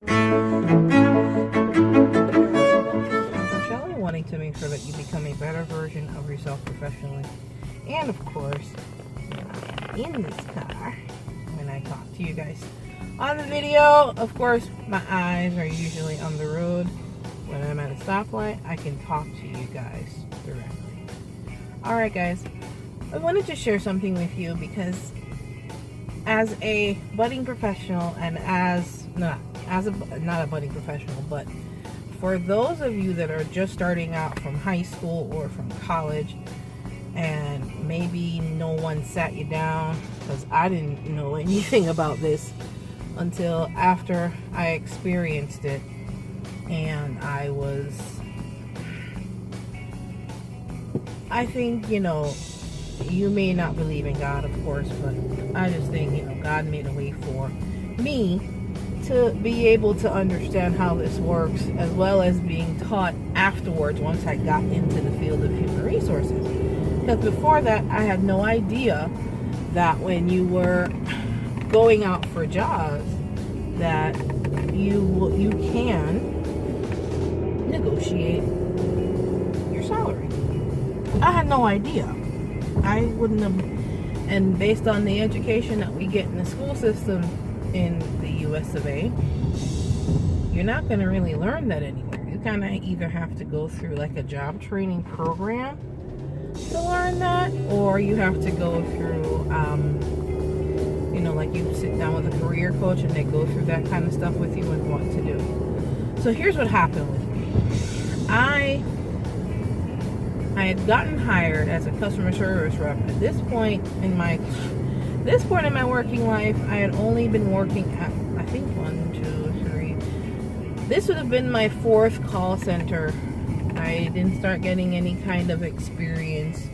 MentorShelly, wanting to make sure that you become a better version of yourself professionally. And of course, in this car, when I talk to you guys on the video, of course, my eyes are usually on the road. When I'm at a stoplight, I can talk to you guys directly. Alright guys, I wanted to share something with you because as a budding professional and not a budding professional, but for those of you that are just starting out from high school or from college, and maybe no one sat you down, because I didn't know anything about this until after I experienced it, and I think, you may not believe in God, of course, but I just think, God made a way for me to be able to understand how this works, as well as being taught afterwards once I got into the field of human resources. Because before that, I had no idea that when you were going out for jobs, that you can negotiate your salary. I had no idea. I wouldn't have, and based on the education that we get in the school system in the US of A, you're not going to really learn that anywhere. You kind of either have to go through like a job training program to learn that, or you have to go through, like you sit down with a career coach and they go through that kind of stuff with you and what to do. So here's what happened with me. I had gotten hired as a customer service rep. At this point in my working life, I had only been working at, I think, 1, 2, 3. This would have been my 4th call center. I didn't start getting any kind of experience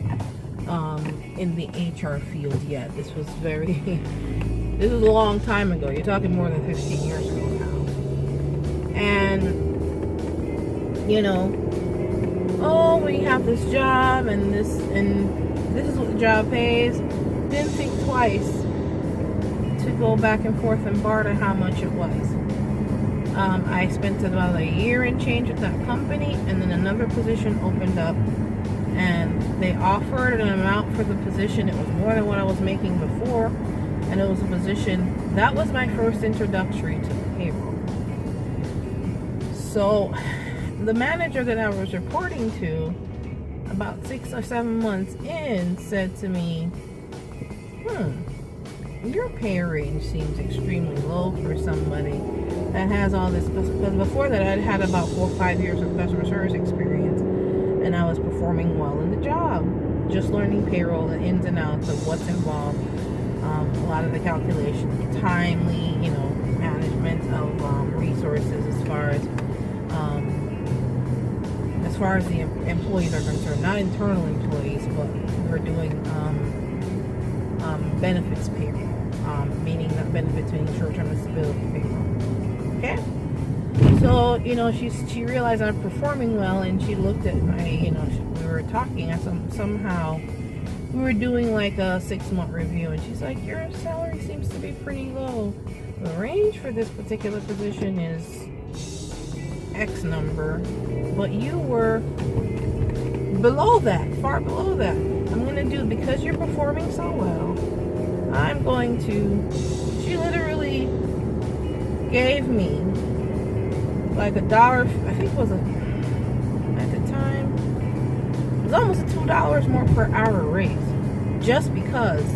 in the HR field yet. This was a long time ago. You're talking more than 15 years ago now. And, we have this job and this is what the job pays. Didn't think twice to go back and forth and barter how much it was. I spent about a year and change at that company, and then another position opened up, and they offered an amount for the position. It was more than what I was making before, and it was a position that was my first introductory to the payroll. So the manager that I was reporting to, about 6 or 7 months in, said to me, your pay range seems extremely low for somebody that has all this. Because before that, I'd had about 4 or 5 years of customer service experience, and I was performing well in the job, just learning payroll, the ins and outs of what's involved, a lot of the calculations, timely, management of resources as far as the employees are concerned, not internal employees, but we're doing benefits payroll, meaning that benefits meaning short-term disability payroll. Okay, so she realized I'm performing well, and she looked at my, we were talking, and somehow we were doing like a 6-month review, and she's like, your salary seems to be pretty low. The range for this particular position is X number, but you were below that, far below that. I'm going to do, because you're performing so well, she literally gave me like $1, I think it was at the time, it was almost $2 more per hour raise, just because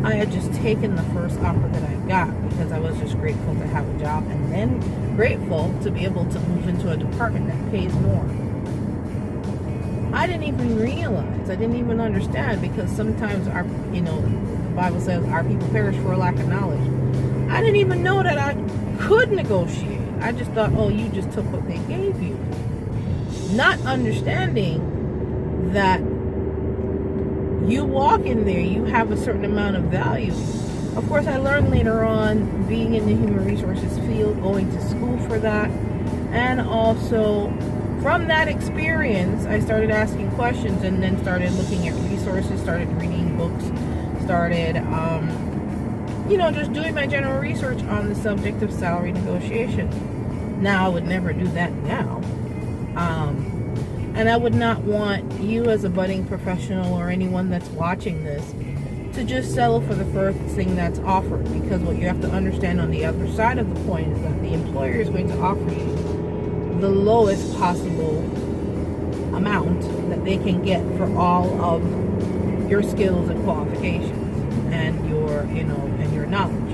I had just taken the first offer that I got, because I was just grateful to have a job, and then grateful to be able to move into a department that pays more. I didn't even realize, I didn't even understand, because sometimes the Bible says our people perish for a lack of knowledge. I didn't even know that I could negotiate. I just thought, you just took what they gave you. Not understanding that you walk in there, you have a certain amount of value. Of course, I learned later on, being in the human resources field, going to school for that, and also from that experience, I started asking questions, and then started looking at resources, started reading books, started just doing my general research on the subject of salary negotiation. Now, I would never do that now. And I would not want you as a budding professional or anyone that's watching this to just settle for the first thing that's offered, because what you have to understand on the other side of the coin is that the employer is going to offer you the lowest possible amount that they can get for all of your skills and qualifications and your knowledge.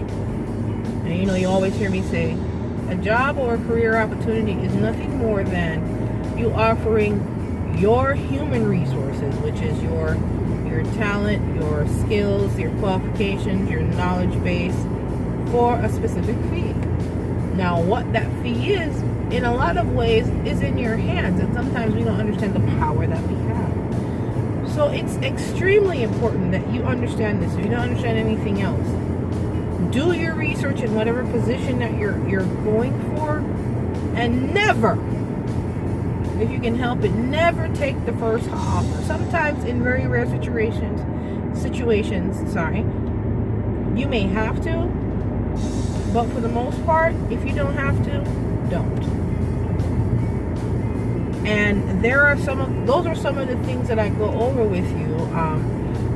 And you always hear me say a job or a career opportunity is nothing more than you offering your human resources, which is your talent, your skills, your qualifications, your knowledge base, for a specific fee. Now, what that fee is, in a lot of ways, is in your hands, and sometimes we don't understand the power that we have. So it's extremely important that you understand this. If you don't understand anything else, do your research in whatever position that you're going for, and never, if you can help it, never take the first offer. Sometimes in very rare situations, you may have to, but for the most part, if you don't have to, don't. And those are some of the things that I go over with you.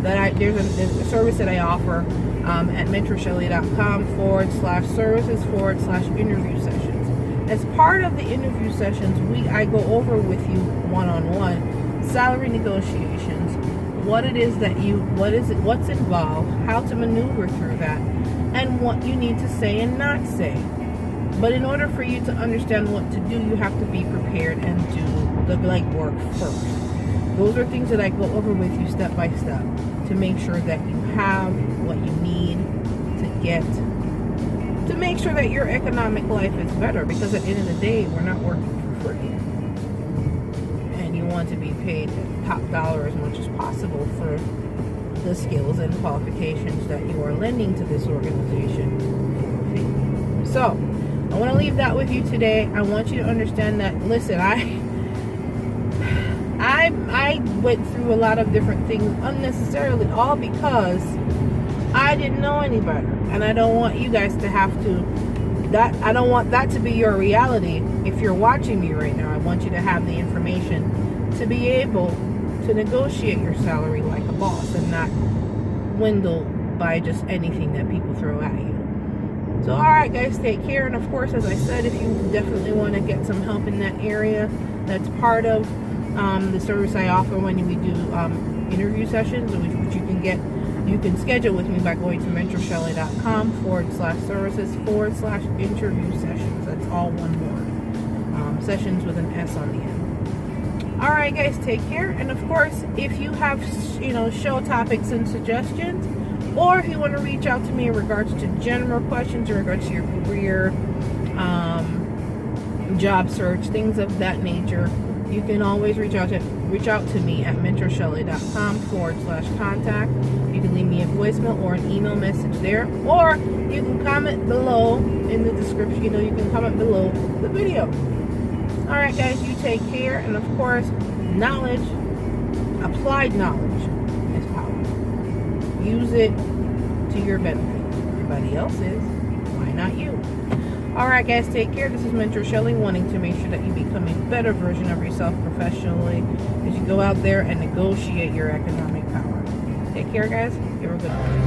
There's a service that I offer at MentorShelly.com/services/interview sessions. As part of the interview sessions, I go over with you one-on-one salary negotiations, what it is what's involved, how to maneuver through that, and what you need to say and not say. But in order for you to understand what to do, you have to be prepared and do the legwork first. Those are things that I go over with you step by step to make sure that you have what you need to make sure that your economic life is better, because at the end of the day, we're not working for free. And you want to be paid top dollar as much as possible for the skills and qualifications that you are lending to this organization for a fee. So, I want to leave that with you today. I want you to understand that, listen, I went through a lot of different things unnecessarily, all because I didn't know any better. And I don't want you guys to have to, I don't want that to be your reality. If you're watching me right now, I want you to have the information to be able to negotiate your salary like a boss and not dwindle by just anything that people throw at you. So, alright guys, take care. And of course, as I said, if you definitely want to get some help in that area, that's part of the service I offer when we do interview sessions, which you can schedule with me by going to MentorShelly.com/services/interview sessions. That's all one word. Sessions with an S on the end. Alright guys, take care. And of course, if you have show topics and suggestions, or if you want to reach out to me in regards to general questions in regards to your career, job search, things of that nature, you can always reach out to me at MentorShelly.com/contact. You can leave me a voicemail or an email message there, or you can comment below in the description. You can comment below the video. Alright guys, you take care. And of course, applied knowledge is power. Use it to your benefit. Everybody else is. Why not you? Alright guys, take care. This is Mentor Shelly, wanting to make sure that you become a better version of yourself professionally as you go out there and negotiate your economic power. Take care guys. You have a good one.